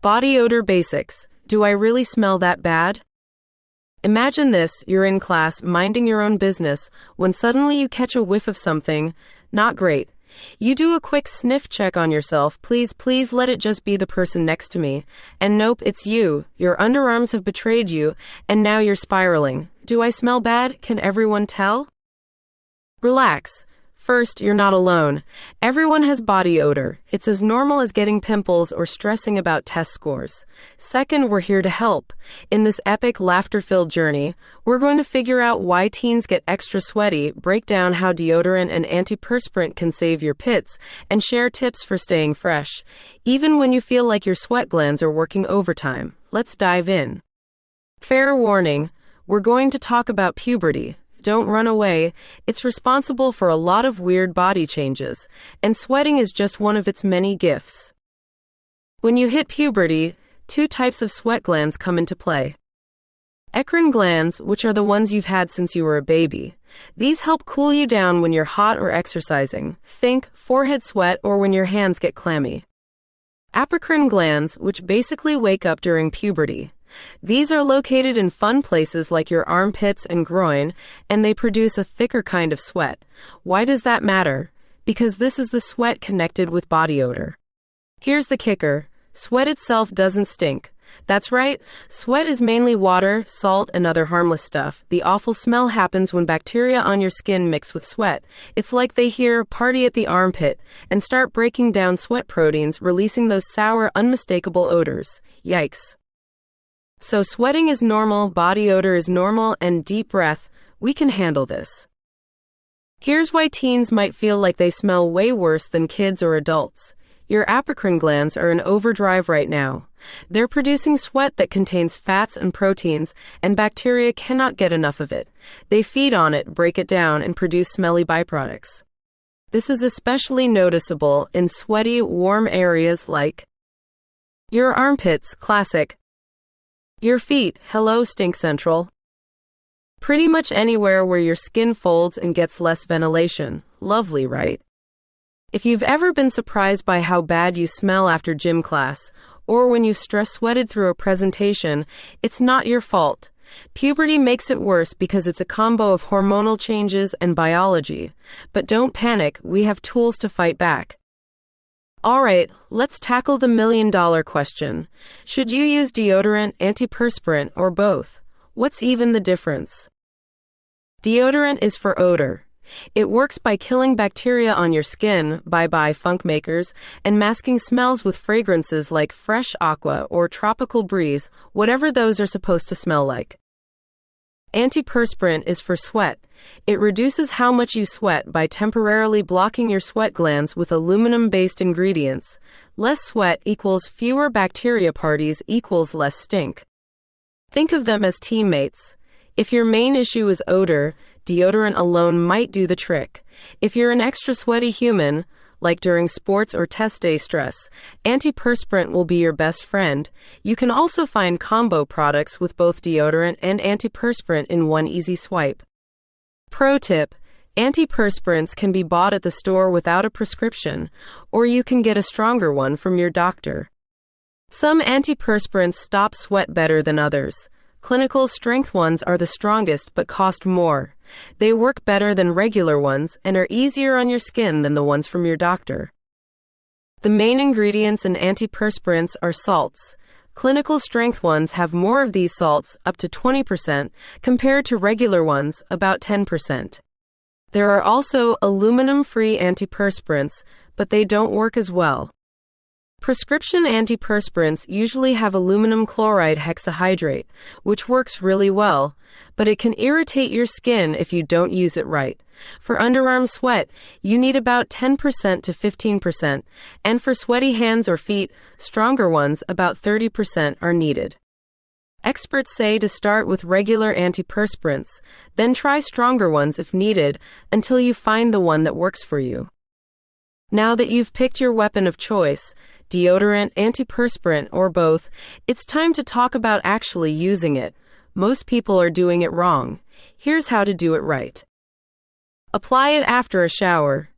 Body odor basics. Do I really smell that bad? Imagine this, you're in class, minding your own business, when suddenly you catch a whiff of something not great. You do a quick sniff check on yourself, please let it just be the person next to me. And nope, it's you. Your underarms have betrayed you, and now you're spiraling. Do I smell bad? Can everyone tell? Relax. First, you're not alone. Everyone has body odor. It's as normal as getting pimples or stressing about test scores. Second, we're here to help. In this epic, laughter-filled journey, we're going to figure out why teens get extra sweaty, break down how deodorant and antiperspirant can save your pits, and share tips for staying fresh, even when you feel like your sweat glands are working overtime. Let's dive in. Fair warning, we're going to talk about puberty. Don't run away. It's responsible for a lot of weird body changes, and sweating is just one of its many gifts. When you hit puberty, two types of sweat glands come into play. Eccrine glands, which are the ones you've had since you were a baby. These help cool you down when you're hot or exercising. Think forehead sweat or when your hands get clammy. Apocrine glands, which basically wake up during puberty. These are located in fun places like your armpits and groin, and they produce a thicker kind of sweat. Why does that matter? Because this is the sweat connected with body odor. Here's the kicker. Sweat itself doesn't stink. That's right, sweat is mainly water, salt, and other harmless stuff. The awful smell happens when bacteria on your skin mix with sweat. It's like they hear "party at the armpit" and start breaking down sweat proteins, releasing those sour, unmistakable odors. Yikes. So sweating is normal, body odor is normal, and deep breath, we can handle this. Here's why teens might feel like they smell way worse than kids or adults. Your apocrine glands are in overdrive right now. They're producing sweat that contains fats and proteins, and bacteria cannot get enough of it. They feed on it, break it down, and produce smelly byproducts. This is especially noticeable in sweaty, warm areas like your armpits, classic. Your feet, hello stink central. Pretty much anywhere where your skin folds and gets less ventilation. Lovely, right? If you've ever been surprised by how bad you smell after gym class, or when you stress sweated through a presentation, it's not your fault. Puberty makes it worse because it's a combo of hormonal changes and biology. But don't panic, we have tools to fight back. Alright, let's tackle the million-dollar question. Should you use deodorant, antiperspirant, or both? What's even the difference? Deodorant is for odor. It works by killing bacteria on your skin, bye-bye funk makers, and masking smells with fragrances like fresh aqua or tropical breeze, whatever those are supposed to smell like. Antiperspirant is for sweat. It reduces how much you sweat by temporarily blocking your sweat glands with aluminum-based ingredients. Less sweat equals fewer bacteria parties equals less stink. Think of them as teammates. If your main issue is odor, deodorant alone might do the trick. If you're an extra sweaty human, like during sports or test day stress, antiperspirant will be your best friend. You can also find combo products with both deodorant and antiperspirant in one easy swipe. Pro tip: antiperspirants can be bought at the store without a prescription, or you can get a stronger one from your doctor. Some antiperspirants stop sweat better than others. Clinical strength ones are the strongest but cost more. They work better than regular ones and are easier on your skin than the ones from your doctor. The main ingredients in antiperspirants are salts. Clinical strength ones have more of these salts, up to 20%, compared to regular ones, about 10%. There are also aluminum-free antiperspirants, but they don't work as well. Prescription antiperspirants usually have aluminum chloride hexahydrate, which works really well, but it can irritate your skin if you don't use it right. For underarm sweat, you need about 10% to 15%, and for sweaty hands or feet, stronger ones, about 30% are needed. Experts say to start with regular antiperspirants, then try stronger ones if needed, until you find the one that works for you. Now that you've picked your weapon of choice, deodorant, antiperspirant, or both, it's time to talk about actually using it. Most people are doing it wrong. Here's how to do it right. Apply it after a shower.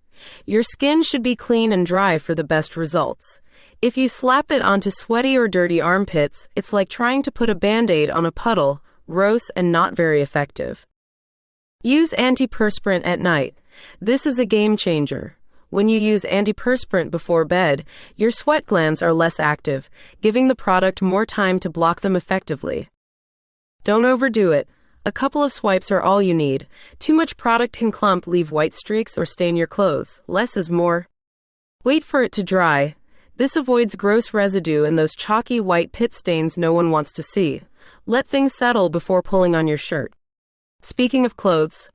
Your skin should be clean and dry for the best results. If you slap it onto sweaty or dirty armpits, it's like trying to put a band-aid on a puddle, gross and not very effective. Use antiperspirant at night. This is a game changer. When you use antiperspirant before bed, your sweat glands are less active, giving the product more time to block them effectively. Don't overdo it. A couple of swipes are all you need. Too much product can clump, leave white streaks, or stain your clothes. Less is more. Wait for it to dry. This avoids gross residue and those chalky white pit stains no one wants to see. Let things settle before pulling on your shirt. Speaking of clothes,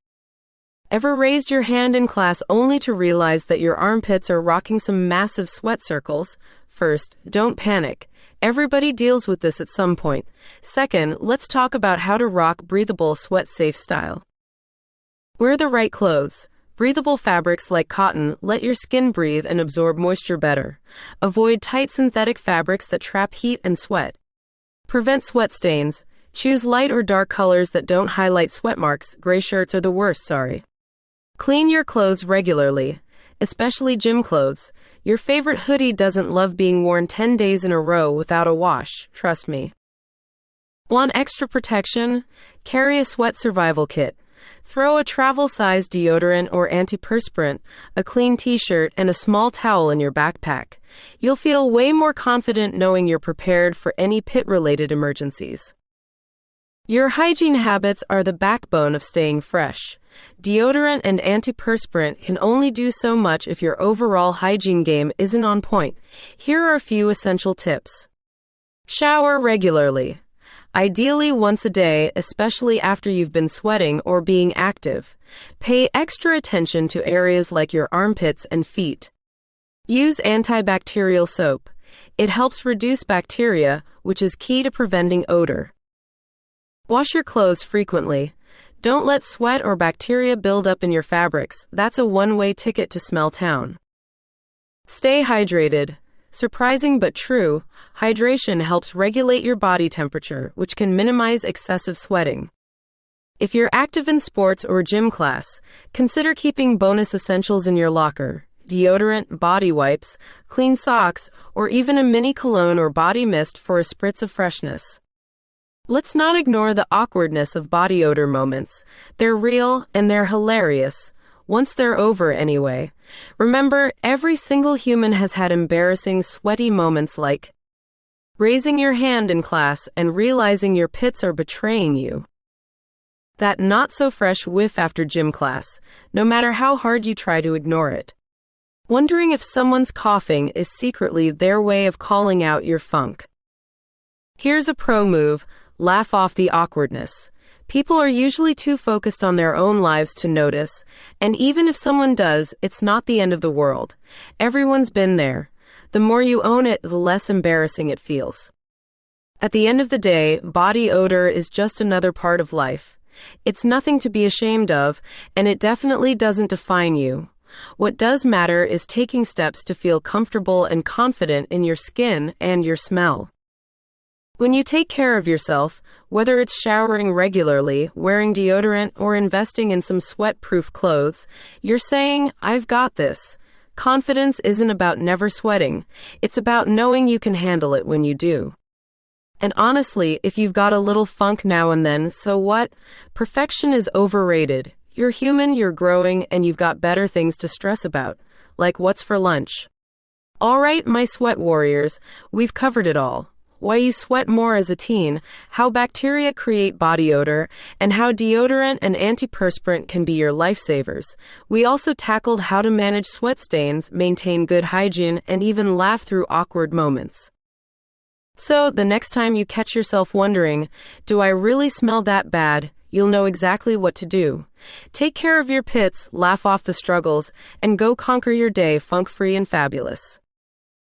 ever raised your hand in class only to realize that your armpits are rocking some massive sweat circles? First, don't panic. Everybody deals with this at some point. Second, let's talk about how to rock breathable, sweat-safe style. Wear the right clothes. Breathable fabrics like cotton let your skin breathe and absorb moisture better. Avoid tight synthetic fabrics that trap heat and sweat. Prevent sweat stains. Choose light or dark colors that don't highlight sweat marks. Gray shirts are the worst, sorry. Clean your clothes regularly, especially gym clothes. Your favorite hoodie doesn't love being worn 10 days in a row without a wash, trust me. Want extra protection? Carry a sweat survival kit. Throw a travel-sized deodorant or antiperspirant, a clean t-shirt, and a small towel in your backpack. You'll feel way more confident knowing you're prepared for any pit-related emergencies. Your hygiene habits are the backbone of staying fresh. Deodorant and antiperspirant can only do so much if your overall hygiene game isn't on point. Here are a few essential tips. Shower regularly. Ideally once a day, especially after you've been sweating or being active. Pay extra attention to areas like your armpits and feet. Use antibacterial soap. It helps reduce bacteria, which is key to preventing odor. Wash your clothes frequently. Don't let sweat or bacteria build up in your fabrics. That's a one-way ticket to smell town. Stay hydrated. Surprising but true, hydration helps regulate your body temperature, which can minimize excessive sweating. If you're active in sports or gym class, consider keeping bonus essentials in your locker: deodorant, body wipes, clean socks, or even a mini cologne or body mist for a spritz of freshness. Let's not ignore the awkwardness of body odor moments. They're real and they're hilarious. Once they're over anyway. Remember, every single human has had embarrassing, sweaty moments like raising your hand in class and realizing your pits are betraying you. That not-so-fresh whiff after gym class, no matter how hard you try to ignore it. Wondering if someone's coughing is secretly their way of calling out your funk. Here's a pro move: laugh off the awkwardness. People are usually too focused on their own lives to notice, and even if someone does, it's not the end of the world. Everyone's been there. The more you own it, the less embarrassing it feels. At the end of the day, body odor is just another part of life. It's nothing to be ashamed of, and it definitely doesn't define you. What does matter is taking steps to feel comfortable and confident in your skin and your smell. When you take care of yourself, whether it's showering regularly, wearing deodorant, or investing in some sweat-proof clothes, you're saying, "I've got this." Confidence isn't about never sweating. It's about knowing you can handle it when you do. And honestly, if you've got a little funk now and then, so what? Perfection is overrated. You're human, you're growing, and you've got better things to stress about, like what's for lunch. All right, my sweat warriors, we've covered it all. Why you sweat more as a teen, how bacteria create body odor, and how deodorant and antiperspirant can be your lifesavers. We also tackled how to manage sweat stains, maintain good hygiene, and even laugh through awkward moments. So, the next time you catch yourself wondering, do I really smell that bad? You'll know exactly what to do. Take care of your pits, laugh off the struggles, and go conquer your day funk-free and fabulous.